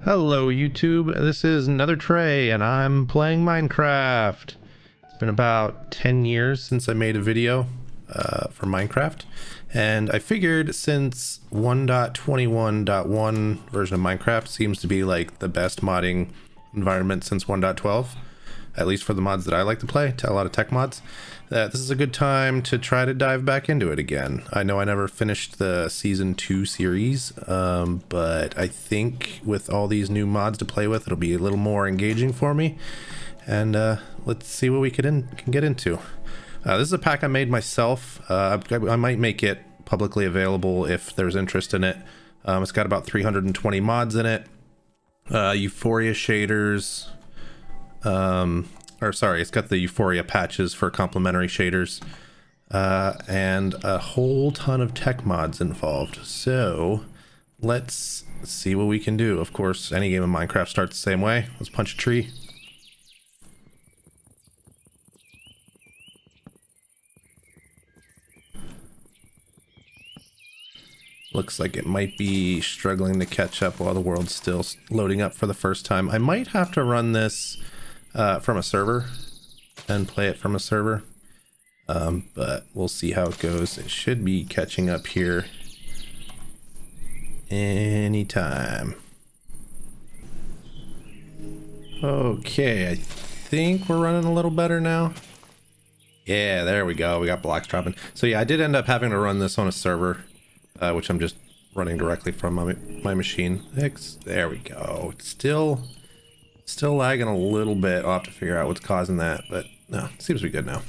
Hello YouTube, this is another Trey and I'm playing Minecraft. It's been about 10 years since I made a video for Minecraft, and I figured since 1.21.1 version of Minecraft seems to be like the best modding environment since 1.12, at least for the mods that I like to play, a lot of tech mods, that this is a good time to try to dive back into it again. I know I never finished the season 2 series, but I think with all these new mods to play with, it'll be a little more engaging for me. And let's see what we can get into. This is a pack I made myself. I might make it publicly available if there's interest in it. It's got about 320 mods in it. Euphoria shaders. It's got the Euphoria patches for complementary shaders, and a whole ton of tech mods involved. So let's see what we can do. Of course, any game of Minecraft starts the same way. Let's punch a tree. Looks like it might be struggling to catch up while the world's still loading up for the first time. I might have to run this from a server and play it from a server, but we'll see how it goes. It should be catching up here anytime. Okay, I think we're running a little better now. Yeah, there we go. We got blocks dropping. So yeah, I did end up having to run this on a server, which I'm just running directly from my machine. There we go. It's still lagging a little bit. I'll have to figure out what's causing that, but no, it seems to be good now.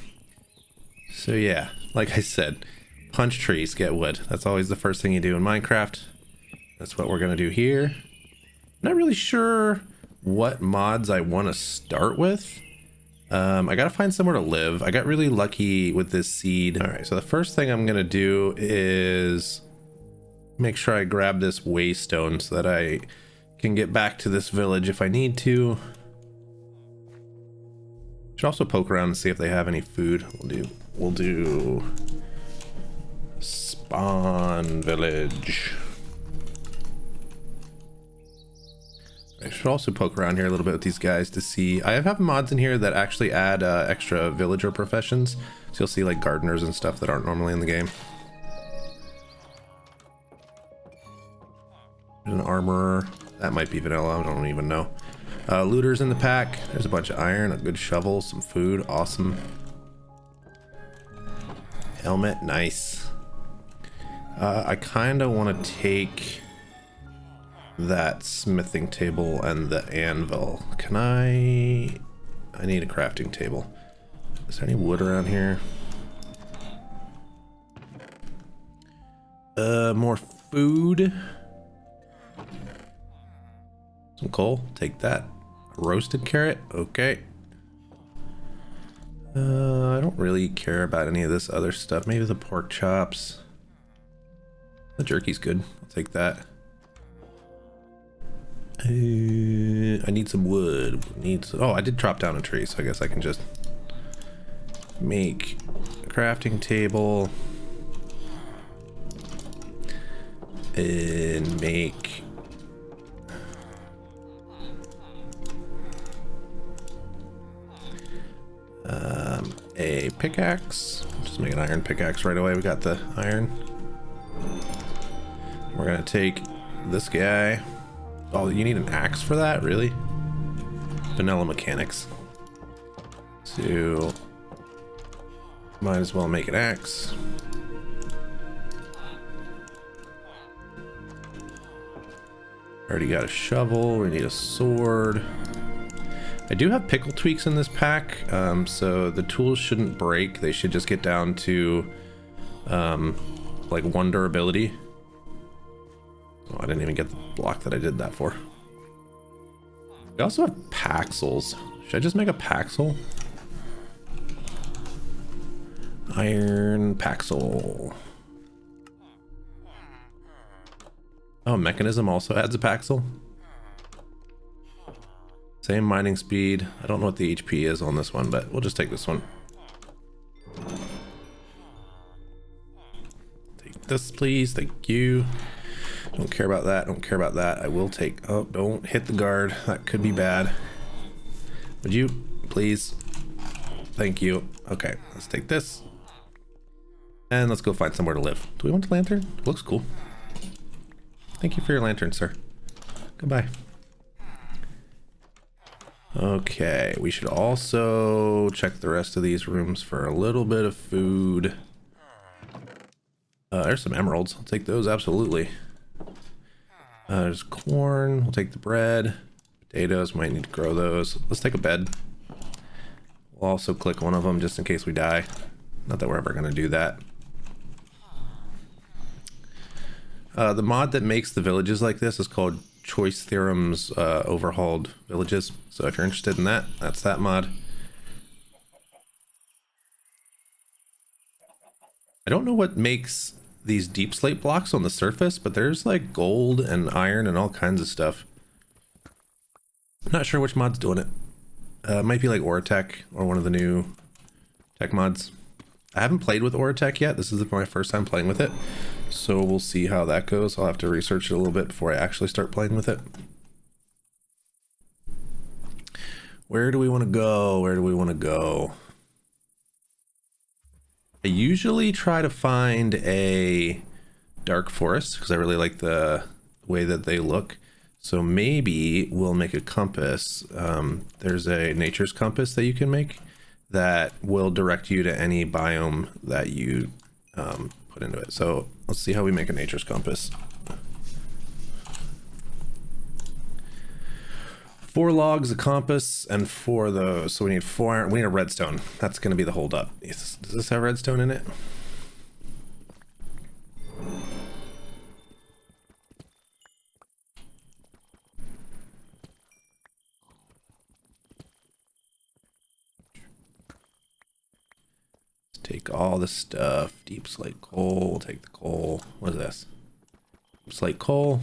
So yeah, like I said, punch trees, get wood. That's always the first thing you do in Minecraft. That's what we're gonna do here. Not really sure what mods I want to start with. I gotta find somewhere to live. I got really lucky with this seed. All right, so the first thing I'm gonna do is make sure I grab this waystone so that I can get back to this village if I need to. Should also poke around and see if they have any food. We'll do spawn village. I should also poke around here a little bit with these guys to see. I have mods in here that actually add extra villager professions, so you'll see like gardeners and stuff that aren't normally in the game. There's an armorer. That might be vanilla, I don't even know. Looters in the pack. There's a bunch of iron, a good shovel, some food, awesome. Helmet, nice. I kind of want to take that smithing table and the anvil. Can I need a crafting table. Is there any wood around here? More food. Some coal, take that. Roasted carrot, okay. I don't really care about any of this other stuff. Maybe the pork chops. The jerky's good, I'll take that. I need some wood. Oh, I did chop down a tree, so I guess I can just make a crafting table and make a pickaxe. Just make an iron pickaxe right away. We got the iron. We're gonna take this guy. Oh, you need an axe for that? Really? Vanilla mechanics. So might as well make an axe. Already got a shovel. We need a sword. I do have pickle tweaks in this pack, so the tools shouldn't break. They should just get down to like 1 durability. Oh, I didn't even get the block that I did that for. We also have paxels. Should I just make a paxel? Iron paxel. Oh, mechanism also adds a paxel. Same mining speed. I don't know what the HP is on this one, but we'll just take this one. Take this, please. Thank you. Don't care about that. Don't care about that. I will take... Oh, don't hit the guard. That could be bad. Would you? Please. Thank you. Okay, let's take this. And let's go find somewhere to live. Do we want the lantern? Looks cool. Thank you for your lantern, sir. Goodbye. Okay, we should also check the rest of these rooms for a little bit of food. There's some emeralds. I'll take those, absolutely. There's corn. We'll take the bread. Potatoes, might need to grow those. Let's take a bed. We'll also click one of them just in case we die. Not that we're ever going to do that. The mod that makes the villages like this is called Choice Theorem's Overhauled Villages. So if you're interested in that, that's that mod. I don't know what makes these deep slate blocks on the surface, but there's like gold and iron and all kinds of stuff. I'm not sure which mod's doing it. It might be like Oratech or one of the new tech mods. I haven't played with Oratech yet. This is my first time playing with it. So we'll see how that goes. I'll have to research it a little bit before I actually start playing with it. Where do we want to go? Where do we want to go? I usually try to find a dark forest because I really like the way that they look. So maybe we'll make a compass. There's a nature's compass that you can make that will direct you to any biome that you put into it. So let's see how we make a nature's compass. 4 logs, a compass, and 4 of those. So we need 4 iron. We need a redstone. That's going to be the holdup. Does this have redstone in it? Let's take all the stuff. Deep slate coal. We'll take the coal. What is this? Deep slate coal.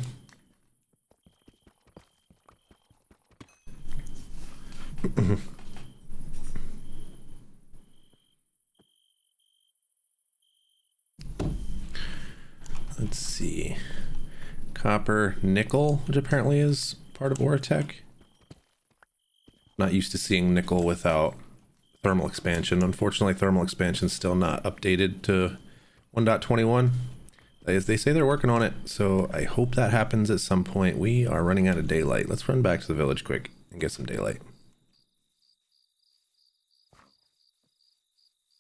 Let's see. Copper, nickel, which apparently is part of Oratech. Not used to seeing nickel without thermal expansion. Unfortunately, thermal expansion is still not updated to 1.21. They say they're working on it, so I hope that happens at some point. We are running out of daylight. Let's run back to the village quick and get some daylight.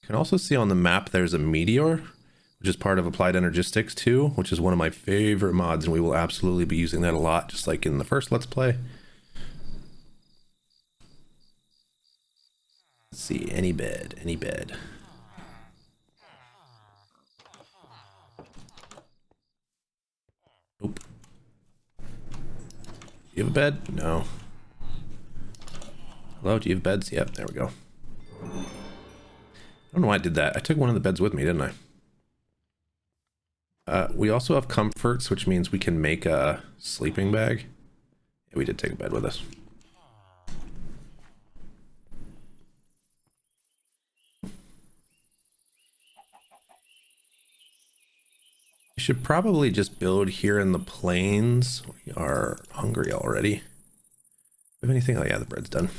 You can also see on the map there's a meteor, which is part of Applied Energistics 2, which is one of my favorite mods, and we will absolutely be using that a lot, just like in the first Let's Play. Let's see, any bed, any bed. Nope. Do you have a bed? No. Hello, do you have beds? Yep, there we go. I don't know why I did that. I took one of the beds with me, didn't I? We also have comforts, which means we can make a sleeping bag. Yeah, we did take a bed with us. We should probably just build here in the plains. We are hungry already. Do we have anything? Oh yeah, the bread's done.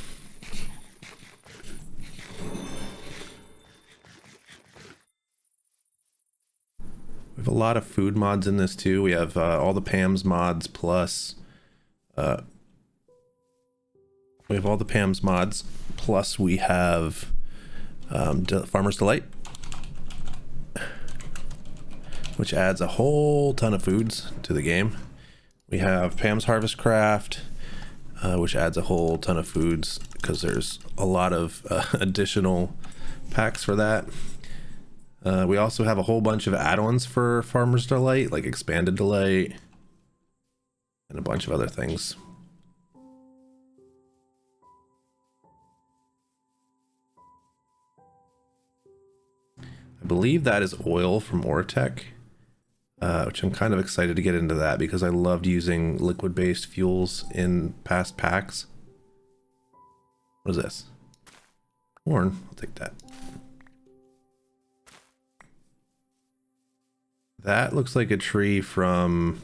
We have a lot of food mods in this too. We have all the Pam's mods plus we have all the Pam's mods plus we have Farmer's Delight, which adds a whole ton of foods to the game. We have Pam's Harvest Craft, which adds a whole ton of foods because there's a lot of additional packs for that. We also have a whole bunch of add-ons for Farmer's Delight, like Expanded Delight, and a bunch of other things. I believe that is oil from Oratech, which I'm kind of excited to get into that because I loved using liquid-based fuels in past packs. What is this? Corn. I'll take that. That looks like a tree from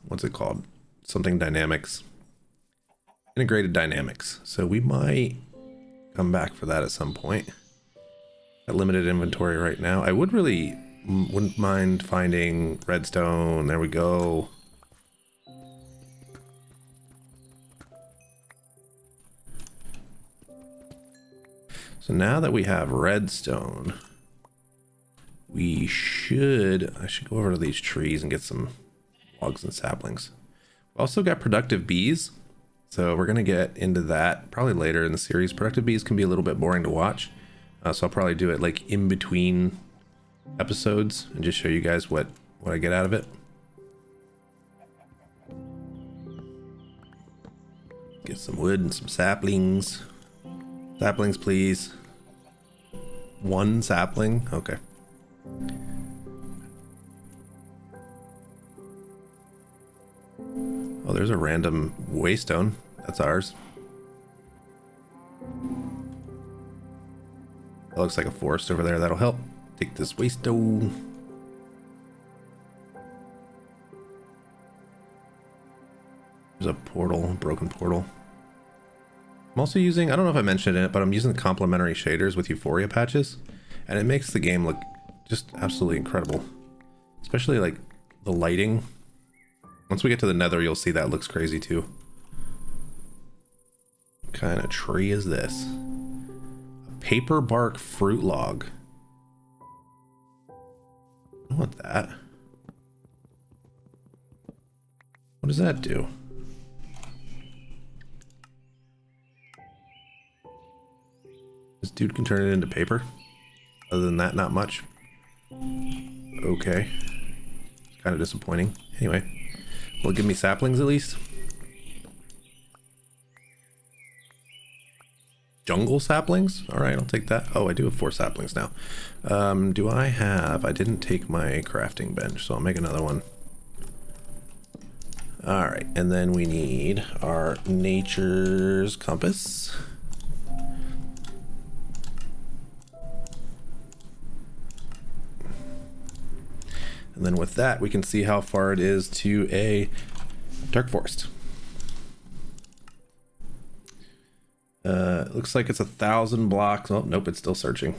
what's it called? Something dynamics. Integrated dynamics. So we might come back for that at some point. Got limited inventory right now. I wouldn't mind finding redstone. There we go. So now that we have redstone, I should go over to these trees and get some logs and saplings. We also got productive bees, so we're gonna get into that probably later in the series. Productive bees can be a little bit boring to watch, so I'll probably do it like in between episodes and just show you guys what I get out of it. Get some wood and some saplings. Saplings, please. One sapling, okay. Oh, there's a random waystone. That's ours. That looks like a forest over there. That'll help. Take this waystone. There's a portal, a broken portal. I'm also using, I don't know if I mentioned it, but I'm using the complementary shaders with Euphoria patches, and it makes the game look just absolutely incredible. Especially like the lighting. Once we get to the nether, you'll see that looks crazy too. What kind of tree is this? A paper bark fruit log. I want that. What does that do? This dude can turn it into paper. Other than that, not much. Okay. It's kind of disappointing. Anyway, will it give me saplings at least? Jungle saplings? Alright, I'll take that. Oh, I do have 4 saplings now. Do I have... I didn't take my crafting bench, so I'll make another one. Alright, and then we need our nature's compass. And then with that, we can see how far it is to a dark forest. It looks like it's 1,000 blocks. Oh, nope, it's still searching.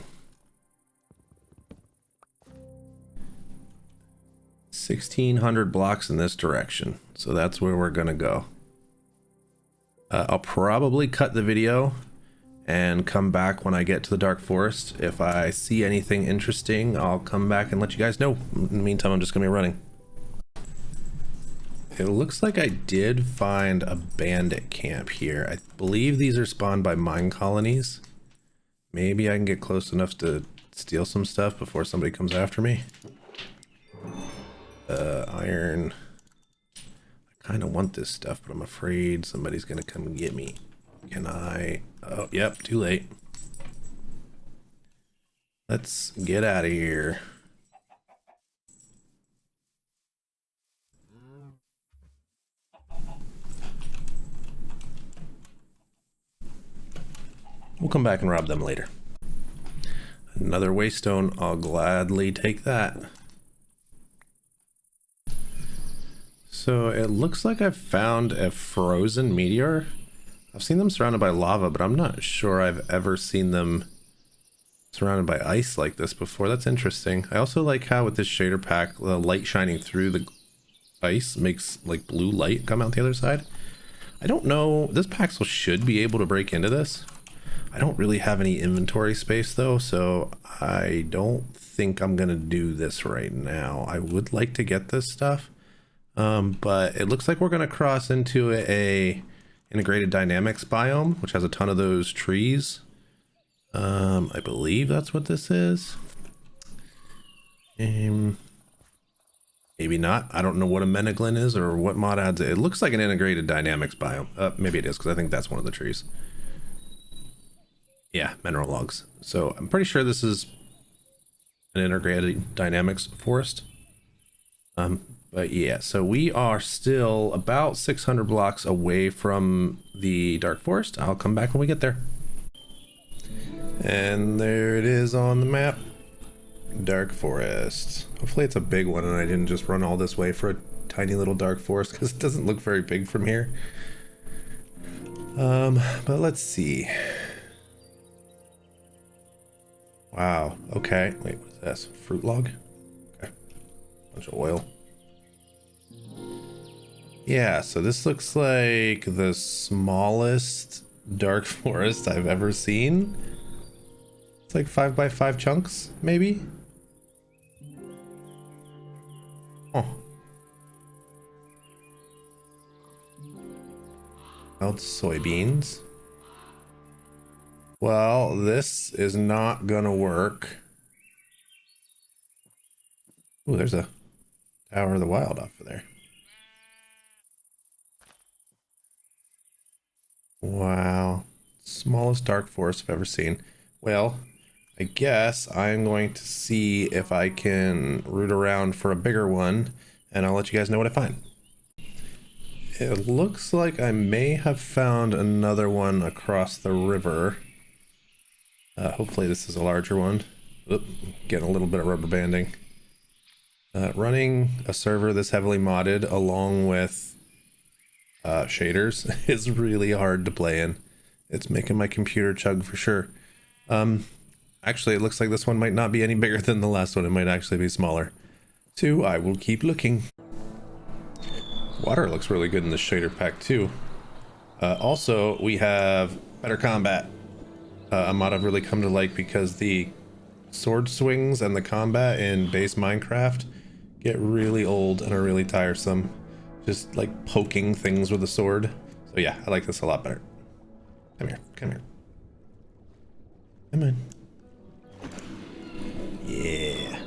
1,600 blocks in this direction. So that's where we're gonna go. I'll probably cut the video and come back when I get to the dark forest. If I see anything interesting, I'll come back and let you guys know. In the meantime, I'm just gonna be running. It looks like I did find a bandit camp here. I believe these are spawned by mine colonies. Maybe I can get close enough to steal some stuff before somebody comes after me. Iron. I kind of want this stuff, but I'm afraid somebody's gonna come and get me. Can I? Oh, yep, too late. Let's get out of here. We'll come back and rob them later. Another waystone, I'll gladly take that. So it looks like I've found a frozen meteor. I've seen them surrounded by lava, but I'm not sure I've ever seen them surrounded by ice like this before. That's interesting. I also like how with this shader pack, the light shining through the ice makes like blue light come out the other side. I don't know, this Paxel should be able to break into this. I don't really have any inventory space though, so I don't think I'm gonna do this right now. I would like to get this stuff, but it looks like we're gonna cross into a integrated dynamics biome, which has a ton of those trees. I believe that's what this is. Maybe not. I don't know what a meneglin is or what mod adds it. It looks like an integrated dynamics biome. Maybe it is, because I think that's one of the trees. Yeah, mineral logs. So I'm pretty sure this is an integrated dynamics forest. But yeah, so we are still about 600 blocks away from the dark forest. I'll come back when we get there. And there it is on the map. Dark forest. Hopefully it's a big one and I didn't just run all this way for a tiny little dark forest because it doesn't look very big from here. But let's see. Wow. Okay. Wait, what is this? Fruit log? Okay. Bunch of oil. Yeah, so this looks like the smallest dark forest I've ever seen. It's like 5x5 chunks, maybe? Oh. Wild soybeans. Well, this is not gonna work. Ooh, there's a Tower of the Wild off of there. Wow. Smallest dark forest I've ever seen. Well, I guess I'm going to see if I can root around for a bigger one, and I'll let you guys know what I find. It looks like I may have found another one across the river. Hopefully this is a larger one. Oop, getting a little bit of rubber banding. Running a server this heavily modded along with shaders is really hard to play in. It's making my computer chug for sure. Actually, it looks like this one might not be any bigger than the last one. It might actually be smaller. So I will keep looking. Water looks really good in this shader pack too. Also, we have better combat. A mod I've really come to like because the sword swings and the combat in base Minecraft get really old and are really tiresome. Just like poking things with a sword. So yeah, I like this a lot better. Come here, come here. Come on. Yeah.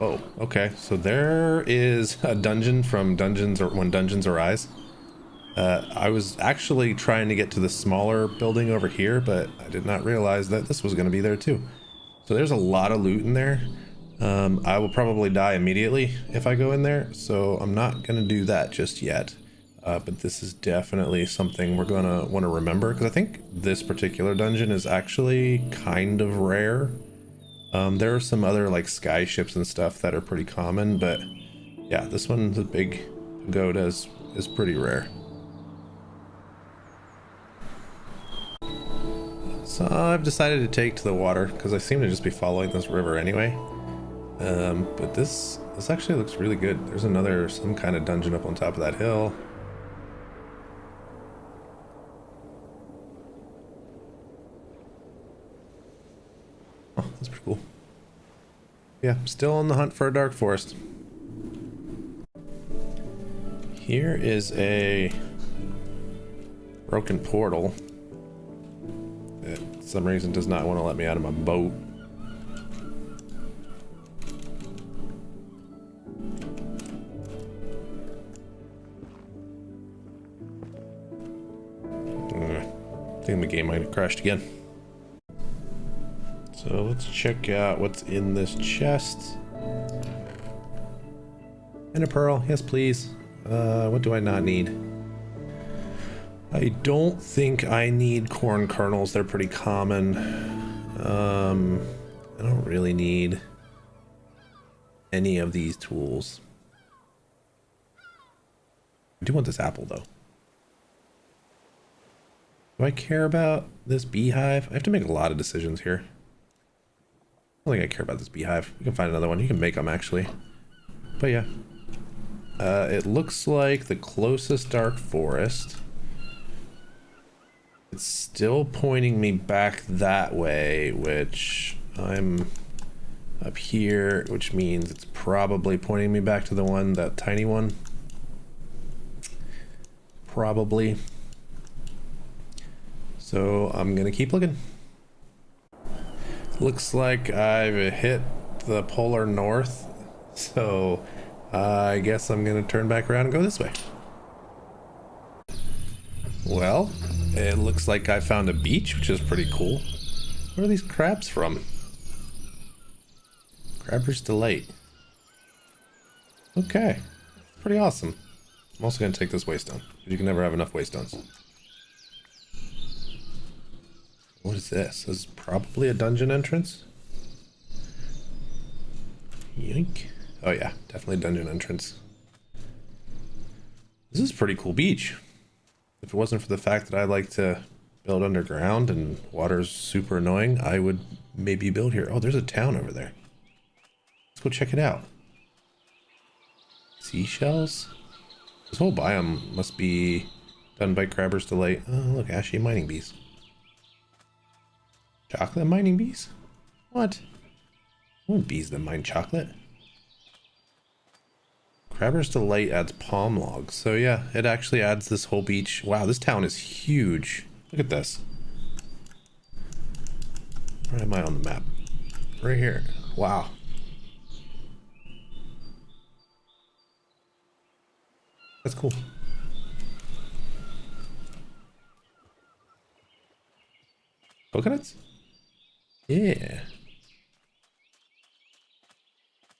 Oh, okay. So there is a dungeon from Dungeons or When Dungeons Arise. I was actually trying to get to the smaller building over here, but I did not realize that this was going to be there too. So there's a lot of loot in there. I will probably die immediately if I go in there, so I'm not going to do that just yet. But this is definitely something we're going to want to remember, because I think this particular dungeon is actually kind of rare. There are some other like sky ships and stuff that are pretty common, but yeah, this one, the big pagoda, is pretty rare. So I've decided to take to the water because I seem to just be following this river anyway. But this actually looks really good. There's some kind of dungeon up on top of that hill. Oh, that's pretty cool. Yeah, still on the hunt for a dark forest. Here is a broken portal that for some reason does not want to let me out of my boat. I think the game might have crashed again. So let's check out what's in this chest. And a pearl, yes please. What do I not need? I don't think I need corn kernels, they're pretty common. I don't really need any of these tools. I do want this apple though. Do I care about this beehive? I have to make a lot of decisions here. I don't think I care about this beehive. We can find another one. You can make them actually. But yeah. It looks like the closest dark forest. It's still pointing me back that way, which I'm up here, which means it's probably pointing me back to the one, that tiny one. Probably. So I'm gonna keep looking. Looks like I've hit the polar north, so I guess I'm gonna turn back around and go this way. Well, it looks like I found a beach, which is pretty cool. Where are these crabs from? Crabber's Delight. Okay, pretty awesome. I'm also gonna take this waystone, because you can never have enough waystones. What is this? This is probably a dungeon entrance. Yoink. Oh yeah, definitely dungeon entrance. This is a pretty cool beach. If it wasn't for the fact that I like to build underground and water's super annoying, I would maybe build here. Oh, there's a town over there. Let's go check it out. Seashells? This whole biome must be done by Crabber's Delight. Oh, look, ashy mining bees. Chocolate mining bees? What? I want bees that mine chocolate. Crabber's Delight adds palm logs. So yeah, it actually adds this whole beach. Wow, this town is huge. Look at this. Where am I on the map? Right here. Wow. That's cool. Coconuts? Yeah.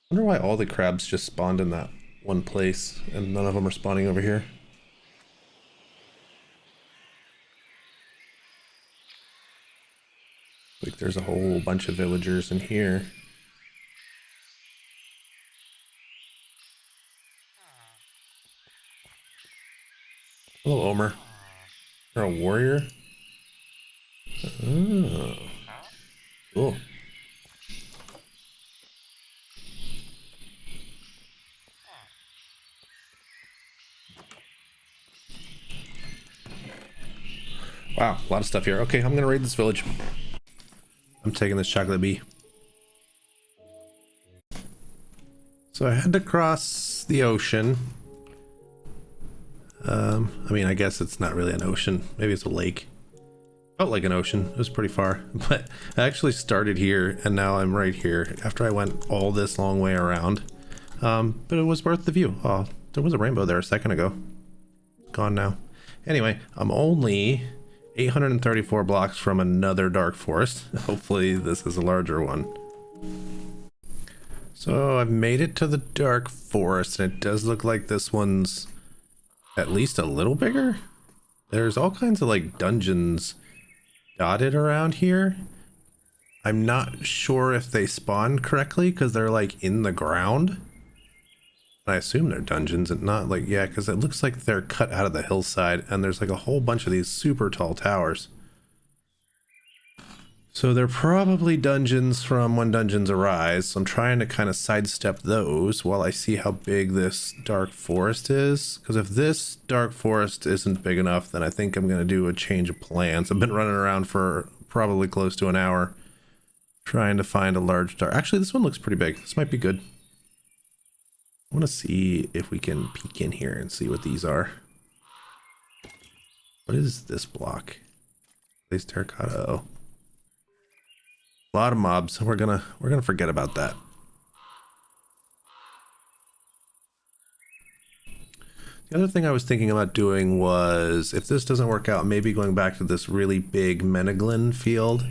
I wonder why all the crabs just spawned in that one place and none of them are spawning over here. Like there's a whole bunch of villagers in here. Hello, Omer. You're a warrior? Oh. Cool. Wow, a lot of stuff here. Okay, I'm gonna raid this village. I'm taking this chocolate bee. So I had to cross the ocean. I mean, I guess it's not really an ocean. Maybe it's a lake. Felt like an ocean. It was pretty far. But I actually started here, and now I'm right here after I went all this long way around. But it was worth the view. Oh, there was a rainbow there a second ago. Gone now. Anyway, I'm only 834 blocks from another dark forest. Hopefully this is a larger one. So I've made it to the dark forest, and it does look like this one's at least a little bigger. There's all kinds of like dungeons dotted around here. I'm not sure if they spawn correctly because they're like in the ground. I assume they're dungeons and not like, yeah, because it looks like they're cut out of the hillside and there's like a whole bunch of these super tall towers. So they're probably dungeons from when dungeons arise. So I'm trying to kind of sidestep those while I see how big this dark forest is. Because if this dark forest isn't big enough, then I think I'm going to do a change of plans. I've been running around for probably close to an hour trying to find a large dark. Actually, this one looks pretty big. This might be good. I want to see if we can peek in here and see what these are. What is this block? Place terracotta. Oh. A lot of mobs. We're gonna forget about that. The other thing I was thinking about doing was, if this doesn't work out, maybe going back to this really big Meneglin field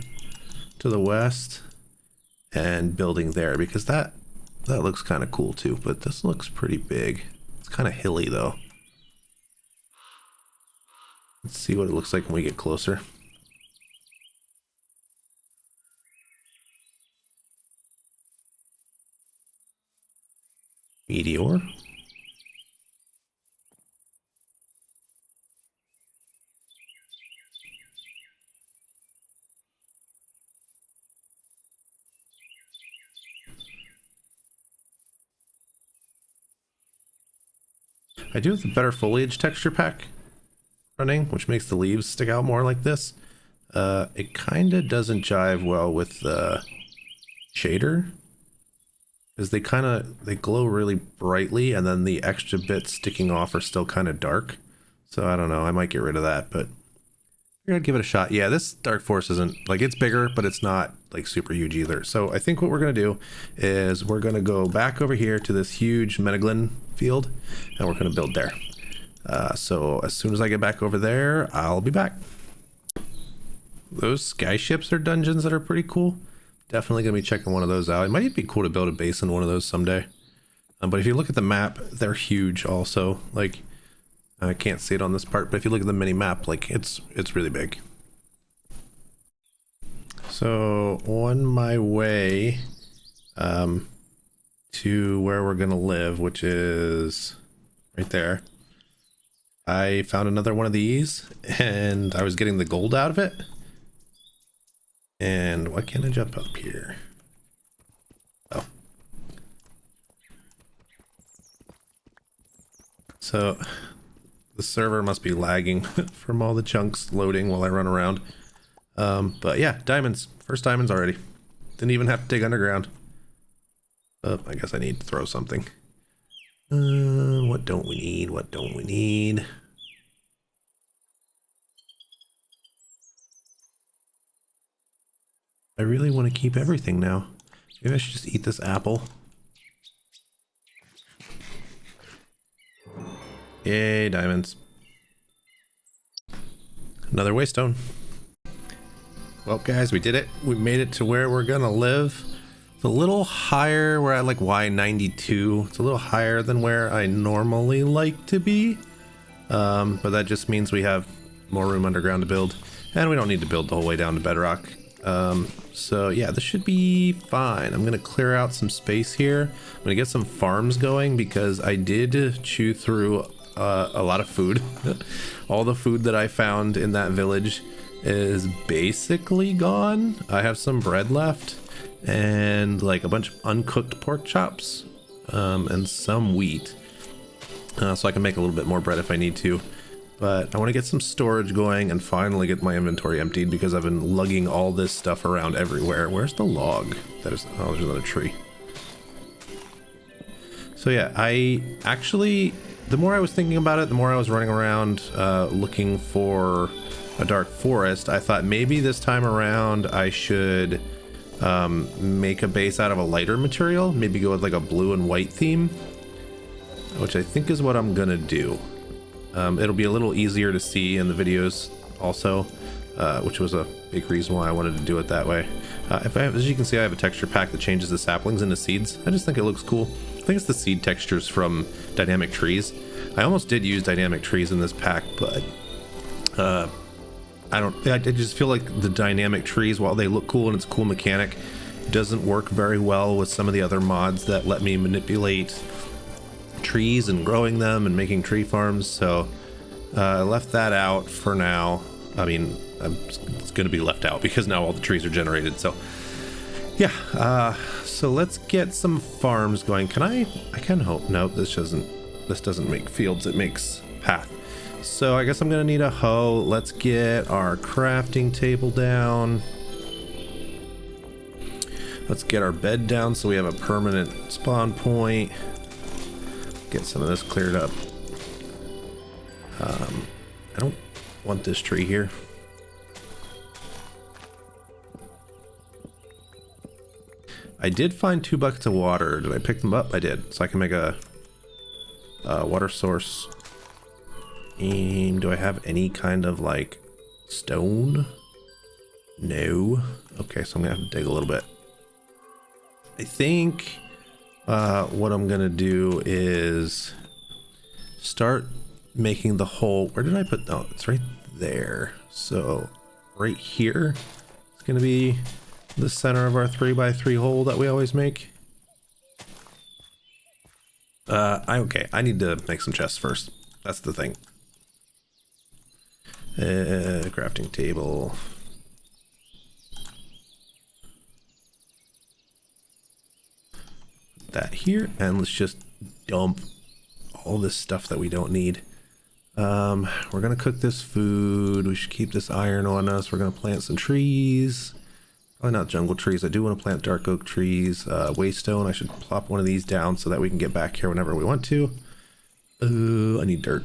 to the west and building there, because that looks kind of cool too, but this looks pretty big. It's kind of hilly though. Let's see what it looks like when we get closer. Meteor. I do have the better foliage texture pack running, which makes the leaves stick out more like this. It kind of doesn't jive well with the shader, because they glow really brightly and then the extra bits sticking off are still kind of dark. So I don't know, I might get rid of that, but I'd give it a shot. Yeah, this dark forest isn't like, it's bigger, but it's not like super huge either. So I think what we're going to do is we're going to go back over here to this huge Meneglin field and we're going to build there. So as soon as I get back over there, I'll be back. Those skyships are dungeons that are pretty cool. Definitely gonna be checking one of those out. It might even be cool to build a base in one of those someday. But if you look at the map, they're huge also. Like, I can't see it on this part, but if you look at the mini map, like it's really big. So on my way to where we're gonna live, which is right there, I found another one of these and I was getting the gold out of it. And why can't I jump up here? Oh. So the server must be lagging from all the chunks loading while I run around. But yeah, diamonds. First diamonds already. Didn't even have to dig underground. Oh, I guess I need to throw something. What don't we need? What don't we need? I really want to keep everything now. Maybe I should just eat this apple. Yay, diamonds. Another waystone. Well, guys, we did it. We made it to where we're gonna live. It's a little higher. We're at like Y92. It's a little higher than where I normally like to be. But that just means we have more room underground to build. And we don't need to build the whole way down to bedrock. So yeah, this should be fine. I'm gonna clear out some space here. I'm gonna get some farms going because I did chew through a lot of food. All the food that I found in that village is basically gone. I have some bread left and like a bunch of uncooked pork chops and some wheat, so I can make a little bit more bread if I need to. But I want to get some storage going and finally get my inventory emptied because I've been lugging all this stuff around everywhere. Where's the log? That is, oh, there's another tree. So yeah, I actually, the more I was thinking about it, the more I was running around looking for a dark forest. I thought maybe this time around I should make a base out of a lighter material, maybe go with like a blue and white theme, which I think is what I'm gonna do. It'll be a little easier to see in the videos also, which was a big reason why I wanted to do it that way. As you can see, I have a texture pack that changes the saplings into seeds. I just think it looks cool. I think it's the seed textures from dynamic trees. I almost did use dynamic trees in this pack, but I just feel like the dynamic trees, while they look cool and it's a cool mechanic, doesn't work very well with some of the other mods that let me manipulate trees and growing them and making tree farms. So I left that out for now. I mean, it's going to be left out because now all the trees are generated. So yeah, so let's get some farms going. I can hope. No, this doesn't make fields, it makes path. So I guess I'm gonna need a hoe. Let's get our crafting table down. Let's get our bed down so we have a permanent spawn point. Get some of this cleared up. I don't want this tree here. I did find 2 buckets of water. Did I pick them up? I did. So I can make a water source. And do I have any kind of like stone? No. Okay, so I'm gonna have to dig a little bit. I think what I'm gonna do is start making the hole. Where did I put? Oh, it's right there. So right here it's gonna be the center of our 3x3 hole that we always make. Okay, I need to make some chests first. That's the thing. Crafting table. That here, and let's just dump all this stuff that we don't need. We're gonna cook this food. We should keep this iron on us. We're gonna plant some trees. Probably not jungle trees. I do want to plant dark oak trees. Waystone. I should plop one of these down so that we can get back here whenever we want to. I need dirt.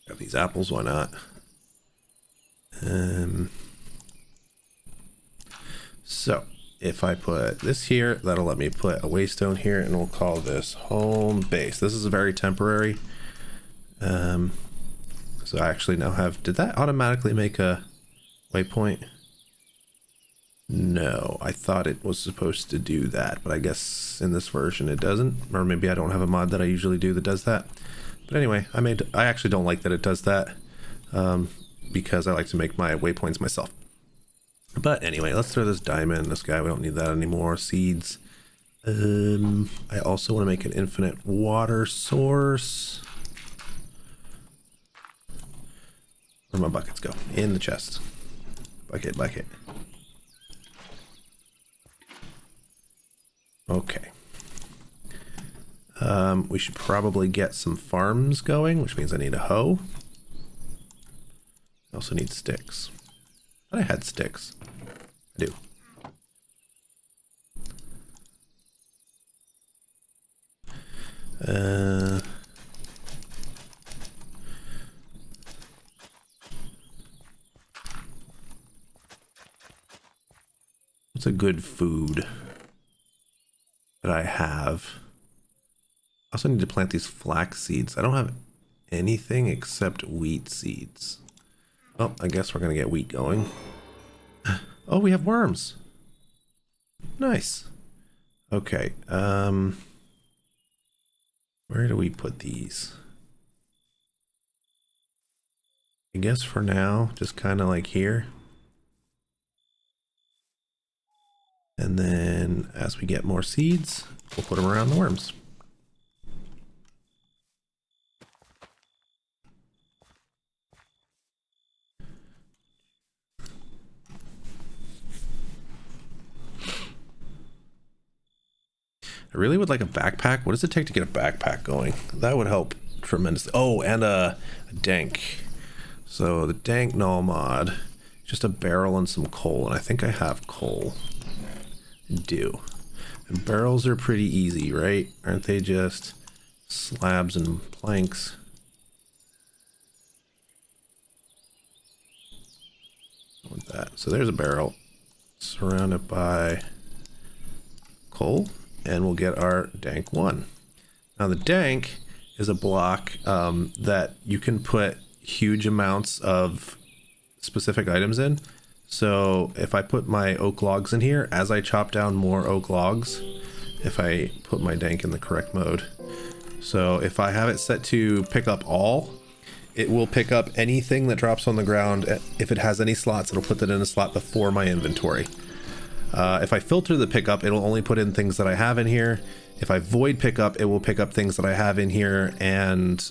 Got these apples, why not? So if I put this here, that'll let me put a waystone here, and we'll call this home base. This is a very temporary. So I actually now have, did that automatically make a waypoint? No, I thought it was supposed to do that, but I guess in this version it doesn't, or maybe I don't have a mod that I usually do that does that. But anyway, I actually don't like that it does that, because I like to make my waypoints myself. But anyway, let's throw this diamond. This guy, we don't need that anymore. Seeds. I also want to make an infinite water source. Where my buckets go? In the chest. Bucket, bucket. Okay. We should probably get some farms going, which means I need a hoe. I also need sticks. I thought I had sticks. I do. What's a good food that I have? I also need to plant these flax seeds. I don't have anything except wheat seeds. Oh, I guess we're gonna get wheat going. Oh, we have worms. Nice. Okay, where do we put these? I guess for now, just kind of like here. And then as we get more seeds, we'll put them around the worms. I really would like a backpack. What does it take to get a backpack going? That would help tremendously. Oh, and a dank. So the dank null mod, just a barrel and some coal, and I think I have coal. I do. And barrels are pretty easy, right? Aren't they just slabs and planks? I want that. So there's a barrel surrounded by coal. And we'll get our dank one. Now the dank is a block that you can put huge amounts of specific items in. So if I put my oak logs in here, as I chop down more oak logs, if I put my dank in the correct mode. So if I have it set to pick up all, it will pick up anything that drops on the ground. If it has any slots, it'll put that in a slot before my inventory. If I filter the pickup, it'll only put in things that I have in here. If I void pickup, it will pick up things that I have in here. And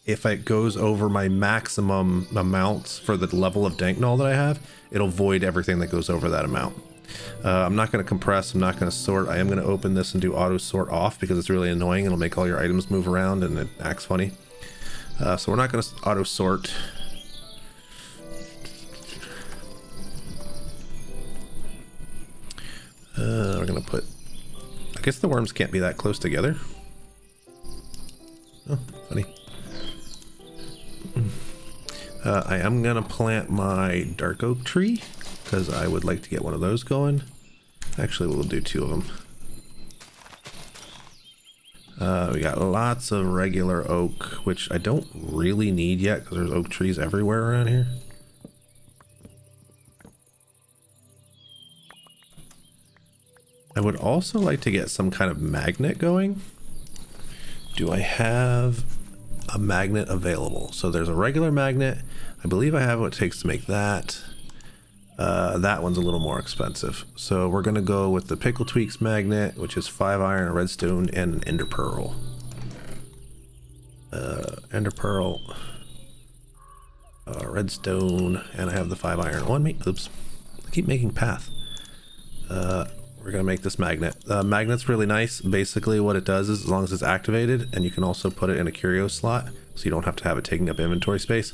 if it goes over my maximum amounts for the level of dank null that I have, it'll void everything that goes over that amount. I'm not going to compress. I'm not going to sort. I am going to open this and do auto sort off because it's really annoying. It'll make all your items move around and it acts funny. So we're not going to auto sort. We're gonna put, I guess the worms can't be that close together. Oh, funny. I am gonna plant my dark oak tree because I would like to get one of those going. Actually, we'll do 2 of them. We got lots of regular oak, which I don't really need yet because there's oak trees everywhere around here. I would also like to get some kind of magnet going. Do I have a magnet available? So there's a regular magnet. I believe I have what it takes to make that. That one's a little more expensive. So we're going to go with the Pickle Tweaks magnet, which is 5 iron, a redstone, and an ender pearl. Ender pearl, redstone, and I have the 5 iron on me. Oops. I keep making path. We're going to make this magnet. Magnet's really nice. Basically what it does is, as long as it's activated, and you can also put it in a curio slot, so you don't have to have it taking up inventory space.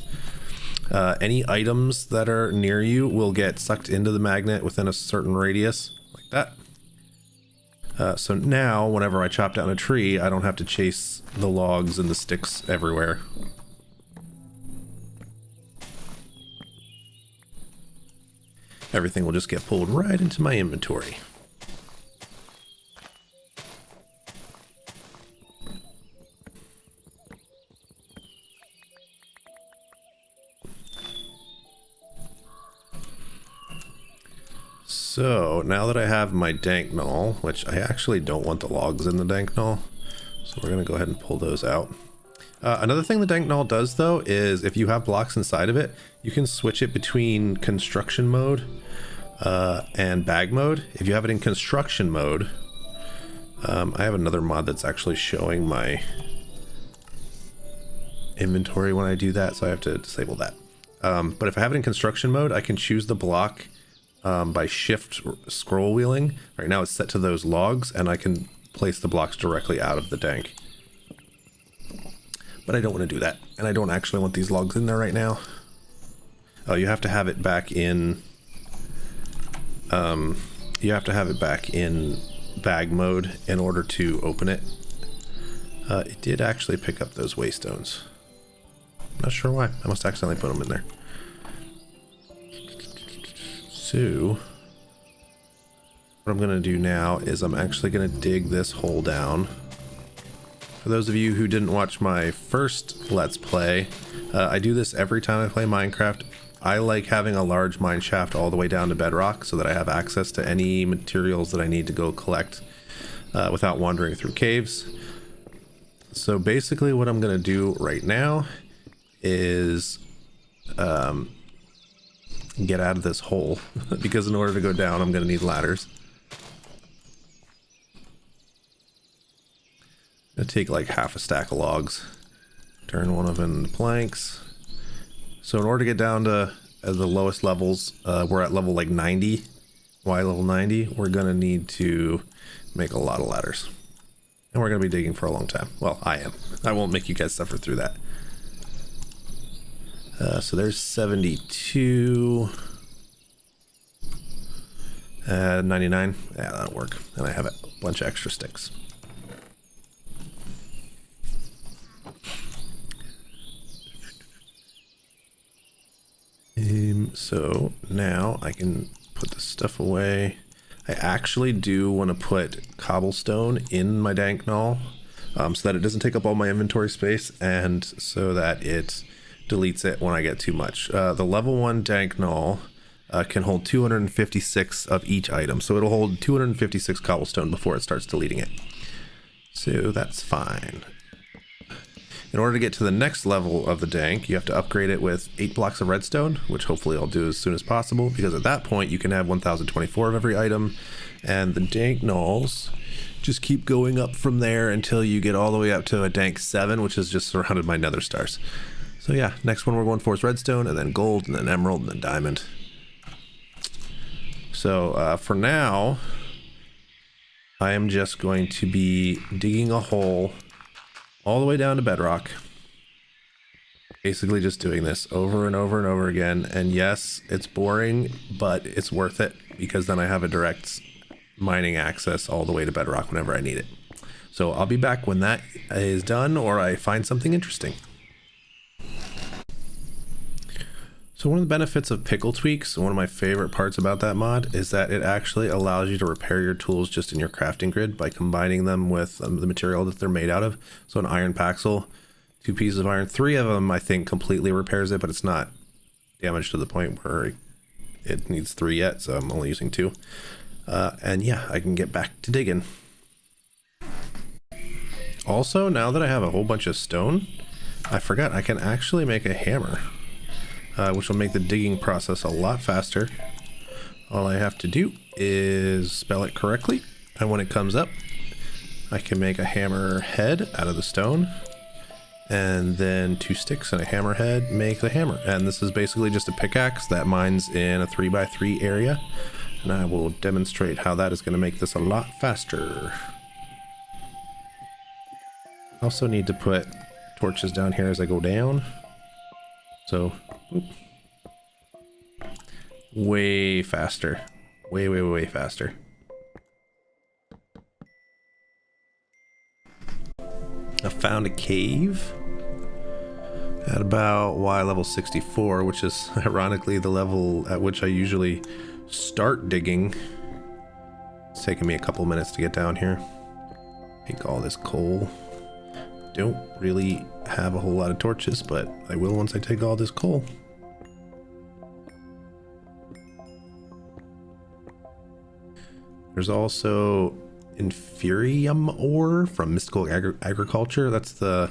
Any items that are near you will get sucked into the magnet within a certain radius, like that. So now, whenever I chop down a tree, I don't have to chase the logs and the sticks everywhere. Everything will just get pulled right into my inventory. So now that I have my dank null, which I actually don't want the logs in the dank null, so we're going to go ahead and pull those out. Another thing the dank null does though is if you have blocks inside of it, you can switch it between construction mode and bag mode. If you have it in construction mode, I have another mod that's actually showing my inventory when I do that, so I have to disable that. But if I have it in construction mode, I can choose the block by shift scroll wheeling. Right now it's set to those logs, and I can place the blocks directly out of the dank. But I don't want to do that, and I don't actually want these logs in there right now. Oh, you have to have it back in bag mode in order to open it. It did actually pick up those waystones. Not sure why. I must accidentally put them in there. So what I'm gonna do now is I'm actually gonna dig this hole down. For those of you who didn't watch my first Let's Play, I do this every time I play Minecraft. I like having a large mine shaft all the way down to bedrock so that I have access to any materials that I need to go collect without wandering through caves. So basically what I'm gonna do right now is get out of this hole because in order to go down I'm gonna need ladders. I'm gonna take like half a stack of logs, turn one of them into planks. So in order to get down to the lowest levels, we're at level like 90, Y level 90, we're gonna need to make a lot of ladders. And we're gonna be digging for a long time. Well, I am. I won't make you guys suffer through that. So there's 72. 99. Yeah, that'll work. And I have a bunch of extra sticks. So now I can put this stuff away. I actually do want to put cobblestone in my dank knoll, so that it doesn't take up all my inventory space and so that it deletes it when I get too much. The level 1 dank knoll can hold 256 of each item, so it'll hold 256 cobblestone before it starts deleting it. So that's fine. In order to get to the next level of the dank, you have to upgrade it with 8 blocks of redstone, which hopefully I'll do as soon as possible, because at that point you can have 1024 of every item, and the dank knolls just keep going up from there until you get all the way up to a dank 7, which is just surrounded by nether stars. So yeah, next one we're going for is redstone, and then gold, and then emerald, and then diamond. So for now, I am just going to be digging a hole all the way down to bedrock. Basically just doing this over and over and over again. And yes, it's boring, but it's worth it because then I have a direct mining access all the way to bedrock whenever I need it. So I'll be back when that is done or I find something interesting. So one of the benefits of pickle tweaks, one of my favorite parts about that mod, is that it actually allows you to repair your tools just in your crafting grid by combining them with the material that they're made out of. So an iron paxel, 2 pieces of iron, 3 of them I think completely repairs it, but it's not damaged to the point where it needs 3 yet, so I'm only using 2. And yeah, I can get back to digging. Also, now that I have a whole bunch of stone, I forgot I can actually make a hammer. Which will make the digging process a lot faster. All I have to do is spell it correctly, and when it comes up, I can make a hammer head out of the stone, and then 2 sticks and a hammer head make the hammer. And this is basically just a pickaxe that mines in a 3x3 area, and I will demonstrate how that is going to make this a lot faster. I also need to put torches down here as I go down. So, way faster. Way faster. I found a cave at about Y level 64, which is ironically the level at which I usually start digging. It's taking me a couple minutes to get down here. Take all this coal. Don't really have a whole lot of torches, but I will once I take all this coal. There's also inferium ore from Mystical Agriculture. That's the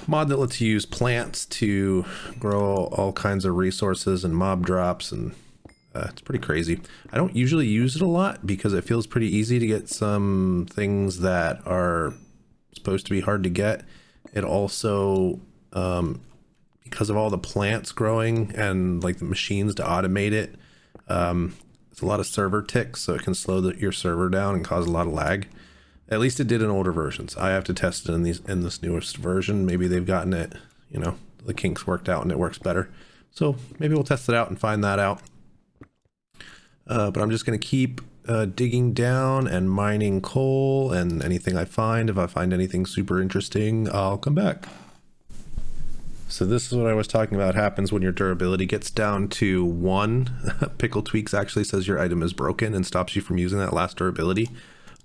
mod that lets you use plants to grow all kinds of resources and mob drops and It's pretty crazy. I don't usually use it a lot because it feels pretty easy to get some things that are supposed to be hard to get. It also, because of all the plants growing and like the machines to automate it, it's a lot of server ticks, so it can slow your server down and cause a lot of lag. At least it did in older versions. I have to test it in this newest version. Maybe they've gotten it, you know, the kinks worked out and it works better. So maybe we'll test it out and find that out. But I'm just going to keep digging down and mining coal and anything I find. If I find anything super interesting, I'll come back. So this is what I was talking about happens when your durability gets down to 1. Pickle Tweaks actually says your item is broken and stops you from using that last durability.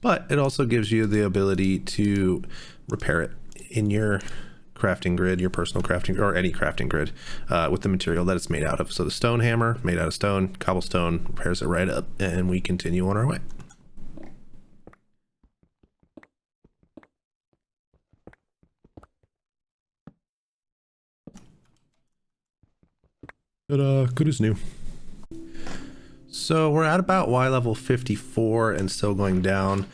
But it also gives you the ability to repair it in your crafting grid, your personal crafting, or any crafting grid, with the material that it's made out of. So the stone hammer, made out of stone, cobblestone, repairs it right up, and we continue on our way. But good as new. So we're at about Y level 54 and still going down.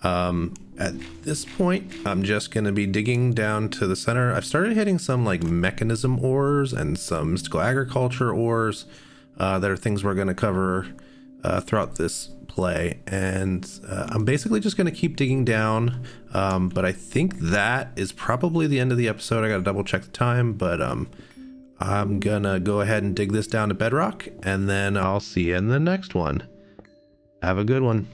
At this point, I'm just going to be digging down to the center. I've started hitting some like mechanism ores and some mystical agriculture ores that are things we're going to cover throughout this play. And I'm basically just going to keep digging down. But I think that is probably the end of the episode. I got to double check the time, but I'm gonna go ahead and dig this down to bedrock, and then I'll see you in the next one. Have a good one.